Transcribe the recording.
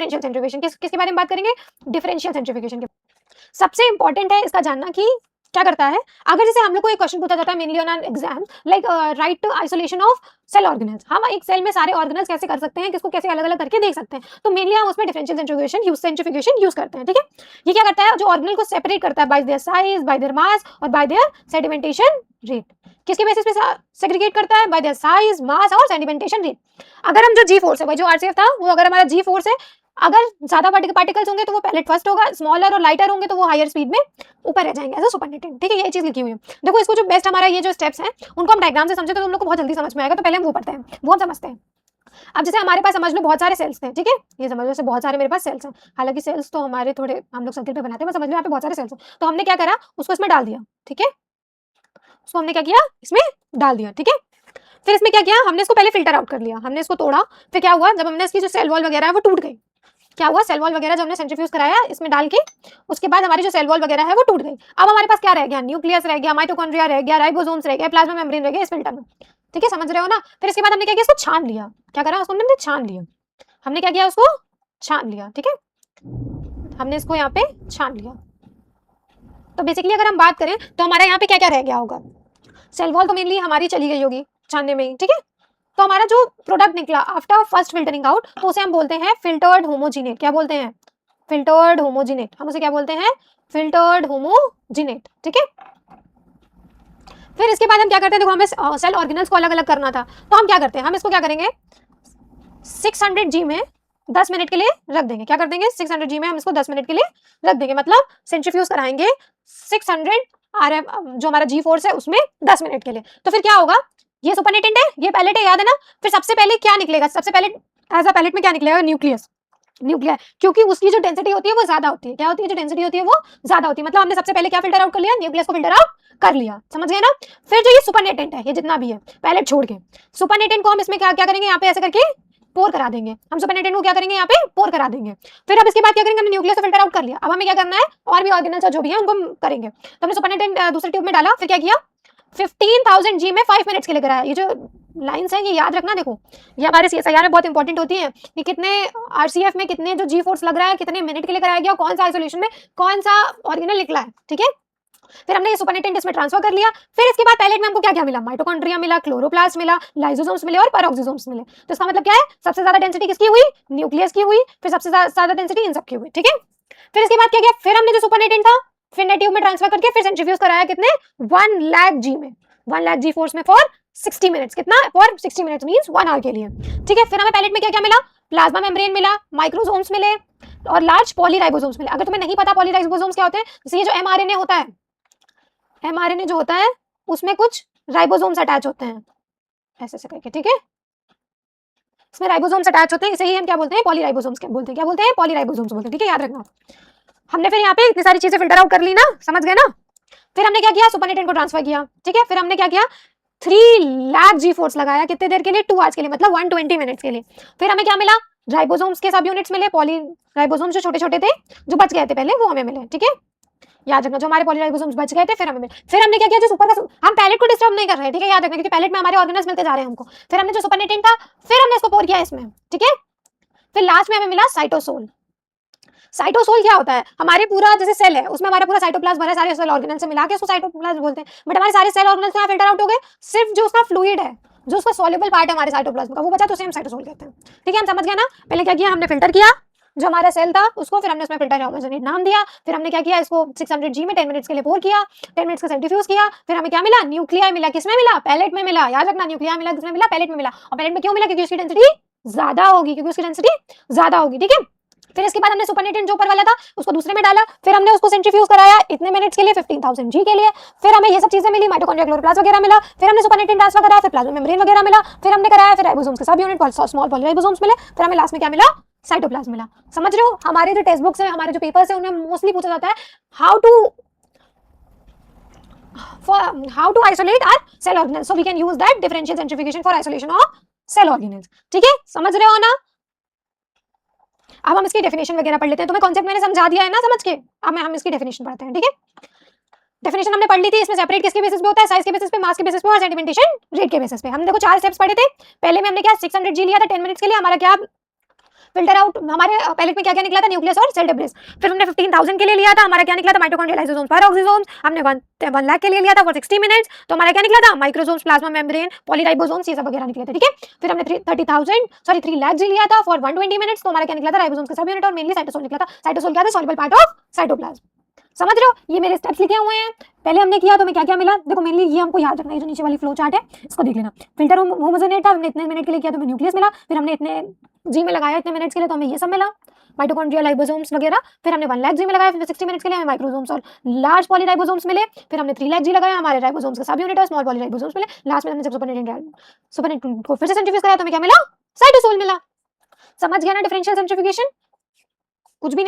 Differential centrifugation. किसके बारे में बात करेंगे? डिफरेंशियल सेंट्रीफ्यूगेशन के। सबसे इंपॉर्टेंट है इसका जानना कि क्या करता है, अगर जैसे हम लोग को एक क्वेश्चन पूछा जाता है mainly on an exam, like right isolation of cell organelles, हम एक सेल में सारे ऑर्गेनेल्स कैसे कर सकते हैं, किसको कैसे अलग अलग करके देख सकते हैं, तो मेनली हम उसमें डिफरेंशियल सेंट्रीफ्यूगेशन यूज करते हैं। ठीक है, ये क्या करता है, जो ऑर्गेनल को सेपरेट करता है bye their size, bye their mass और बाय देयर सेडिमेंटेशन रेट। किसके बेसिस पे सेग्रीगेट करता है? बाय देयर साइज, मास और सेडिमेंटेशन रेट। अगर हम जो जी फोर्स है, भाई जो आरसीएफ था वो अगर हमारा जी फोर्स है, अगर ज्यादा पार्टिकल्स होंगे तो वो पैलेट फर्स्ट होगा, स्मॉलर और लाइटर होंगे तो वो हायर स्पीड में ऊपर रह जाएंगे एज अ सुपरनेटेंट। ठीक है, ये चीज लिखी हुई है। देखो इसको जो बेस्ट हमारा ये जो स्टेप्स हैं उनको हम डायग्राम से समझे तो तुम लोग को बहुत जल्दी समझ में आएगा, तो पहले हम वो पढ़ते हैं, वो हम समझते हैं। अब जैसे हमारे पास समझ लो बहुत सारे सेल्स थे, ठीक है, ये समझ लो जैसे बहुत सारे मेरे पास सेल्स हैं, हालांकि सेल्स तो हमारे थोड़े हम लोग सर्किल पे बनाते हैं, बस समझ लो यहाँ पे बहुत सारे सेल्स हैं, तो हमने क्या करा, उसको इसमें डाल दिया। ठीक है, उसको हमने क्या किया, इसमें डाल दिया। ठीक है, फिर इसमें क्या किया, हमने इसको पहले फिल्टर आउट कर लिया, हमने इसको तोड़ा। फिर क्या हुआ, जब हमने इसकी जो सेल वॉल वगैरह है वो टूट गई। क्या हुआ, सेल वॉल वगैरह जब हमने सेंट्रीफ्यूज कराया इसमें डाल के, उसके बाद हमारी जो सेल वॉल वगैरह है वो टूट गई। अब हमारे पास क्या रह गया, न्यूक्लियस रह गया, माइटोकॉन्ड्रिया रह गया, राइबोसोम्स रह गया, प्लाज्मा मेम्ब्रेन रह गया इस फिल्टर में। ठीक है, समझ रहे हो ना। फिर इसके बाद हमने क्या किया, इसको छान लिया। क्या करा, उसको हमने छान लिया। हमने क्या किया, उसको छान लिया। ठीक है, हमने इसको यहाँ पे छान लिया। तो बेसिकली अगर हम बात करें तो हमारा यहाँ पे क्या क्या रह गया होगा, सेल वॉल तो मेनली हमारी चली गई होगी छानने में ही। ठीक है, तो हमारा जो प्रोडक्ट निकला आफ्टर फर्स्ट फिल्टरिंग आउट, तो उसे हम बोलते हैं फिल्टर्ड होमोजीनेट। क्या बोलते हैं, फिल्टर्ड होमोजीनेट। हम उसे क्या बोलते हैं, फिल्टर्ड होमोजीनेट। ठीक है, फिर इसके बाद हम क्या करते हैं, देखो हमें सेल ऑर्गेनल्स को अलग अलग करना था, तो हम क्या करते हैं, हम इसको क्या करेंगे 600 जी में 10 मिनट के लिए रख देंगे। क्या कर देंगे, 600 जी में हम इसको 10 मिनट के लिए रख देंगे, मतलब सेंट्रीफ्यूज कराएंगे 600 आरएम जो हमारा जी फोर्स है उसमें 10 मिनट के लिए। तो फिर क्या होगा, ये सुपरनेटेंट है, ये पैलेट है, याद है ना। फिर सबसे पहले क्या निकलेगा, सबसे पहले एज अ पैलेट में क्या निकलेगा, न्यूक्लियस। न्यूक्लियर, क्योंकि उसकी जो डेंसिटी होती है वो ज्यादा होती है। क्या होती है, जो डेंसिटी होती है वो ज्यादा होती है, मतलब हमने सबसे पहले क्या फिल्टर आउट कर लिया, न्यूक्लियस को फिल्टर आउट कर लिया। समझ गए ना। फिर जो ये सुपरनेटेंट है, ये जितना भी है पैलेट छोड़ के, सुपरनेटेंट को हम इसमें क्या क्या करेंगे, यहाँ पे ऐसे करके पोर करा देंगे। हम सुपरनेटेंट को क्या करेंगे, यहाँ पे पोर करा देंगे। फिर अब इसके बाद क्या करेंगे, हमने न्यूक्लियस को फिल्टर आउट कर लिया। अब हमें क्या करना है, और भी ऑर्गेनल्स जो भी है उनको हम करेंगे। तो हमने सुपरनेटेंट दूसरे ट्यूब में डाला, फिर क्या किया, 15,000 जी में 5 मिनट्स के लिए कराया। ये जो लाइंस हैं ये याद रखना, देखो ये हमारे सीएसआईआर में बहुत इंपॉर्टेंट होती है कि कितने आरसीएफ में कितने जो जी फोर्स लग रहा है, कितने मिनट के लिए कराया गया, कौन सा आइसोलेशन में कौन सा ऑर्गेनल निकला है। ठीक है, फिर हमने ये सुपरनेटेंट इसमें ट्रांसफर कर लिया। फिर इसके बाद पैलेट में हमको क्या क्या मिला, माइटोकॉन्ड्रिया मिला, क्लोरोप्लास्ट मिला, लाइसोसोम्स मिले और पेरोक्सिसोम्स मिले। तो इसका मतलब क्या है, सबसे ज्यादा डेंसिटी किसकी हुई, न्यूक्लियस की हुई, फिर सबसे ज्यादा डेंसिटी इन सब की हुई। ठीक है, फिर इसके बाद क्या किया, फिर हमने जो सुपरनेटेंट था फिर ने ट्यूब में ट्रांसफर करके फिर सेंट्रीफ्यूज कराया कितने, 1 लाख जी में, 1 लाख जी फोर्स में फॉर 60 मिनट्स। कितना, फॉर 60 मिनट्स मींस 1 आवर के लिए। ठीक है, फिर हमें पैलेट में क्या क्या मिला, प्लाज्मा मेम्ब्रेन मिला, माइक्रोसोम्स मिले और लार्ज पॉलीराइबोसोम्स मिले। अगर तुम्हें नहीं पता पॉलीराइबोसोम्स क्या होते हैं, जैसे ये जो एमआरएनए होता है, एमआरएनए जो होता है उसमें कुछ राइबोसोम्स अटैच होते हैं ऐसे ऐसे करके। ठीक है, इसमें राइबोसोम्स अटैच होते हैं, इसे ही हम क्या बोलते हैं, पॉलीराइबोसोम्स बोलते हैं। क्या बोलते हैं, पॉलीराइबोसोम्स बोलते हैं। ठीक है, याद रखना। हमने फिर यहाँ पे इतनी सारी चीजें फिल्टर आउट कर ली ना, समझ गए ना। फिर हमने क्या किया, सुपरनेटेंट को ट्रांसफर किया। ठीक है, फिर हमने क्या किया, 3 लाख जी फोर्स लगाया, कितने देर के लिए, 2 आवर्स के लिए, मतलब 120 मिनट्स के लिए। फिर हमें क्या मिला, राइबोसोम्स के सब यूनिट्स मिले, पॉलीराइबोसोम्स जो छोटे छोटे थे जो बच गए थे पहले वो हमें मिले। ठीक है, याद रखना, जो हमारे पॉलीराइबोसोम्स बच गए थे फिर हमें मिले। फिर हमने क्या किया, जो सुपर का हम पैलेट को डिस्टर्ब नहीं कर रहे हैं। ठीक है, याद रखना, क्योंकि पैलेट में हमारे ऑर्गेनल्स मिलते जा रहे हैं हमको। फिर हमने जो सुपरनेटेंट था फिर हमने इसको पोर किया इसमें। ठीक है, फिर लास्ट में हमें मिला साइटोसोल। साइटोसोल क्या होता है, हमारे पूरा जैसे सेल है उसमें हमारा पूरा साइटोप्लाज्म भरा है, सारे सेल ऑर्गेनल से मिला के उसको साइटोप्लाज्म बोलते हैं। बट हमारे सारे सेल ऑर्गेनल्स यहाँ फिल्टर आउट हो गए, सिर्फ जो उसका फ्लूइड है, जो उसका सॉल्युबल पार्ट है हमारे साइटोप्लाज्म का वो बचा, तो उसे हम साइटोसोल कहते हैं। ठीक है, हम समझ गए ना। पहले क्या किया, हमने फिल्टर किया जो हमारा सेल था उसको, फिर हमने उसमें फिल्टर होमोजेनेट नाम दिया। फिर हमने क्या किया, इसको 600 जी में 10 मिनट्स के लिए पोर किया, 10 मिनट्स का सेंट्रीफ्यूज किया। फिर हमें क्या मिला, न्यूक्लियाई मिला। किसमें मिला, पैलेट में मिला। याद रखना, न्यूक्लियाई मिला, किसमें मिला, पैलेट में मिला। और पैलेट में क्यों मिला, क्योंकि उसकी डेंसिटी ज्यादा होगी, क्योंकि उसकी डेंसिटी ज्यादा होगी। ठीक है, फिर इसके बाद हमने सुपरनेटेंट जो ऊपर वाला था उसको दूसरे में डाला, फिर हमने उसको सेंट्रीफ्यूज कराया इतने मिनट्स के लिए 15,000 जी के लिए। फिर हमें ये सब चीजें मिली, माइटोकॉन्ड्रिया, क्लोरोप्लास्ट वगैरह मिला। फिर हमने सुपरनेटेंट ट्रांसफर कराया, फिर प्लाज्मा मेम्ब्रेन वगैरह मिला। फिर हमने कराया फिर राइबोसोम्स के सब यूनिट, स्मॉल पॉलीराइबोसोम्स मिले। फिर हमें लास्ट में क्या मिला, साइटोप्लाज्म मिला। समझ रहे हो, हमारे जो टेक्स्ट बुक्स है, हमारे जो पेपर्स है, उन्हें मोस्टली पूछा जाता है how to isolate our cell organelles, so we can use that differential centrifugation for isolation of cell organelles. ठीक है, समझ रहे हो ना। अब हम इसकी डेफिनेशन वगैरह पढ़ लेते हैं। तुम्हें कॉन्सेप्ट मैंने समझा दिया है ना समझ के, अब हम इसकी डेफिनेशन पढ़ते हैं। ठीक है, डेफिनेशन हमने पढ़ ली थी। इसमें सेपरेट किसके बेसिस पे होता है, साइज के बेसिस पे, मास के बेसिस पे और सेडिमेंटेशन रेट के बेसिस पे। हमने देखो 4 स्टेप्स पढ़े थे। पहले में हमने क्या 600 जी लिया था 10 मिनट्स के लिए, हमारा क्या फिल्टर आउट हमारे पैलेट में क्या क्या निकला था, न्यूक्लियस और सेल डेब्रिस। फिर हमने 15,000 के लिए लिया था, हमारा क्या निकला था, माइटोकॉन्ड्रियल लाइसोसोम्स पर ऑक्सीसोम्स। हमने 1 लाख के लिए लिया था फॉर 60 मिनट्स, तो हमारा क्या निकला था, माइक्रोसोम्स, प्लाज्मा मेम्ब्रेन, पॉलीराइबोसोम्स, ये सब वगैरह निकले थे, ठीक है। फिर हमने 3 लाख जी लिया था फॉर 120 मिनट्स, तो हमारा क्या निकला था, राइबोसोम्स का सब यूनिट और मेनली साइटोसोल निकला था। साइटोसोल क्या था, सॉल्युबल पार्ट ऑफ साइटोप्लाज्म। समझ रहे हो, ये मेरे स्टेप्स लिखे हुए हैं। पहले हमने किया तो हमें क्या क्या मिला, देखो मेनली ये हमको याद रखना है, जो नीचे वाली फ्लो चार्ट है इसको देख लेना। फिल्टर होमोजेनेट था, हमने इतने मिनट के लिए किया तो हमें न्यूक्लियस मिला, फिर हमने इतने जी में लगाया इतने मिनट्स के लिए तो हमें ये सब मिला, माइटोकॉन्ड्रिया, लाइबोसोम्स वगैरह। फिर हमने 1 लाख जी में लगाया, फिर 60 मिनट्स के लिए हमें माइक्रोसोम्स और लार्ज पॉलीराइबोसोम्स मिले। फिर हमने 3 लाख जी लगाया, हमारे राइबोसोम्स का सब यूनिट और स्मॉल पॉलीराइबोसोम्स मिले। लास्ट में हमने जब सुपरनेटेड को फिर से सेंट्रीफ्यूज कराया तो हमें क्या मिला, साइटोसोल मिला। समझ गया ना डिफरेंशियल सेंट्रीफ्यूगेशन, कुछ भी नहीं।